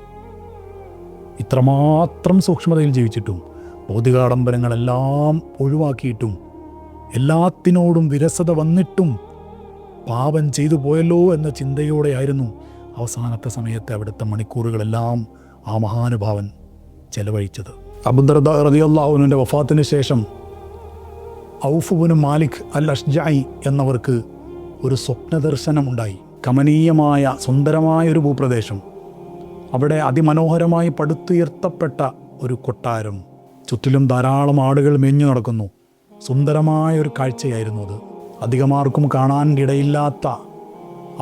ഇത്രമാത്രം സൂക്ഷ്മതയിൽ ജീവിച്ചിട്ടും ഭൗതികാഡംബരങ്ങളെല്ലാം ഒഴിവാക്കിയിട്ടും എല്ലാത്തിനോടും വിരസത വന്നിട്ടും പാപം ചെയ്തു പോയല്ലോ എന്ന ചിന്തയോടെയായിരുന്നു അവസാനത്തെ സമയത്തെ അവിടുത്തെ മണിക്കൂറുകളെല്ലാം ആ മഹാനുഭാവൻ ചെലവഴിച്ചത്. അബൂദർദാ റളിയല്ലാഹു അൻഹുവിൻ്റെ വഫാത്തിന് ശേഷം ഔഫ് ഇബ്നു മാലിക് അൽ അഷ്ജഈ എന്നവർക്ക് ഒരു സ്വപ്നദർശനമുണ്ടായി. കമനീയമായ സുന്ദരമായ ഒരു ഭൂപ്രദേശം, അവിടെ അതിമനോഹരമായി പടുത്തുയർത്തപ്പെട്ട ഒരു കൊട്ടാരം, ചുറ്റിലും ധാരാളം ആടുകൾ മേഞ്ഞു നടക്കുന്നു. സുന്ദരമായ ഒരു കാഴ്ചയായിരുന്നു അത്. അധികമാർക്കും കാണാൻ ഇടയില്ലാത്ത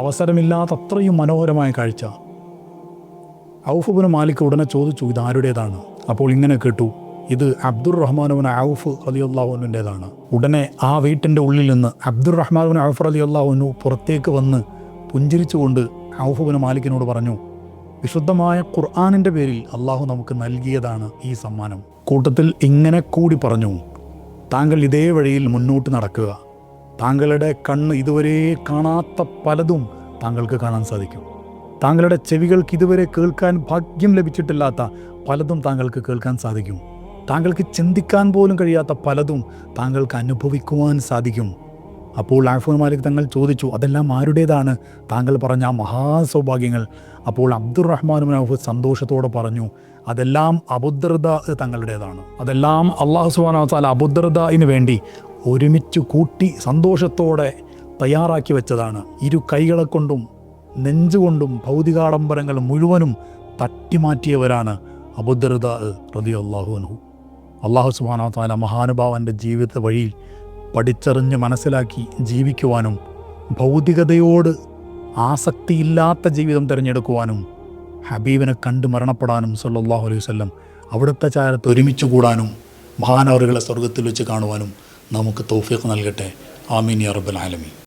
അവസരമില്ലാത്ത അത്രയും മനോഹരമായ കാഴ്ച. ഔഫ് ഇബ്നു മാലിക് ഉടനെ ചോദിച്ചു, ഇത് ആരുടേതാണ്? അപ്പോൾ ഇങ്ങനെ കേട്ടു, ഇത് അബ്ദുർ-റഹ്മാൻ ഇബ്നു ഔഫ് റളിയല്ലാഹു അൻഹുവിൻ്റേതാണ്. ഉടനെ ആ വീട്ടിൻ്റെ ഉള്ളിൽ നിന്ന് അബ്ദുർ-റഹ്മാൻ ഇബ്നു ഔഫ് റളിയല്ലാഹു അൻഹു പുറത്തേക്ക് വന്ന് പുഞ്ചിരിച്ചുകൊണ്ട് ഔഫ് ഇബ്നു മാലിക്കിനോട് പറഞ്ഞു, വിശുദ്ധമായ ഖുർആനിൻ്റെ പേരിൽ അള്ളാഹു നമുക്ക് നൽകിയതാണ് ഈ സമ്മാനം. കൂട്ടത്തിൽ ഇങ്ങനെ കൂടി പറഞ്ഞു, താങ്കൾ ഇതേ വഴിയിൽ മുന്നോട്ട് നടക്കുക. താങ്കളുടെ കണ്ണ് ഇതുവരെ കാണാത്ത പലതും താങ്കൾക്ക് കാണാൻ സാധിക്കും. താങ്കളുടെ ചെവികൾക്ക് ഇതുവരെ കേൾക്കാൻ ഭാഗ്യം ലഭിച്ചിട്ടില്ലാത്ത പലതും താങ്കൾക്ക് കേൾക്കാൻ സാധിക്കും. താങ്കൾക്ക് ചിന്തിക്കാൻ പോലും കഴിയാത്ത പലതും താങ്കൾക്ക് അനുഭവിക്കുവാൻ സാധിക്കും. അപ്പോൾ ഔഫ് ഇബ്നു മാലിക് തങ്ങൾ ചോദിച്ചു, അതെല്ലാം ആരുടേതാണ്? താങ്കൾ പറഞ്ഞ ആ മഹാസൗഭാഗ്യങ്ങൾ. അപ്പോൾ അബ്ദുർ-റഹ്മാൻ ഇബ്നു ഔഫ് സന്തോഷത്തോടെ പറഞ്ഞു, അതെല്ലാം അബൂദർദാ തങ്ങളുടേതാണ്. അതെല്ലാം അല്ലാഹു സുബ്ഹാനഹു വ തആല അബൂദർദാഇന് വേണ്ടി ഒരുമിച്ച് കൂട്ടി സന്തോഷത്തോടെ തയ്യാറാക്കി വെച്ചതാണ്. ഇരു കൈകളെ കൊണ്ടും നെഞ്ചുകൊണ്ടും ഭൗതികാഡംബരങ്ങൾ മുഴുവനും തട്ടിമാറ്റിയവരാണ് അബൂദർദാ റളിയല്ലാഹു അൻഹു. അല്ലാഹു സുബ്ഹാനഹു വ തആല മഹാനുഭാവൻ്റെ ജീവിത വഴിയിൽ പഠിച്ചറിഞ്ഞ് മനസ്സിലാക്കി ജീവിക്കുവാനും ഭൗതികതയോട് ആസക്തിയില്ലാത്ത ജീവിതം തിരഞ്ഞെടുക്കുവാനും ഹബീബിനെ കണ്ട് മരണപ്പെടാനും സല്ലല്ലാഹു അലൈഹി വസല്ലം അവിടുത്തെ ചാരത്ത് ഒരുമിച്ച് കൂടാനും മഹാനവറുകളെ സ്വർഗത്തിൽ വെച്ച് കാണുവാനും നമുക്ക് തൗഫീഖ് നൽകട്ടെ. ആമീൻ യാ റബ്ബൽ ആലമീൻ.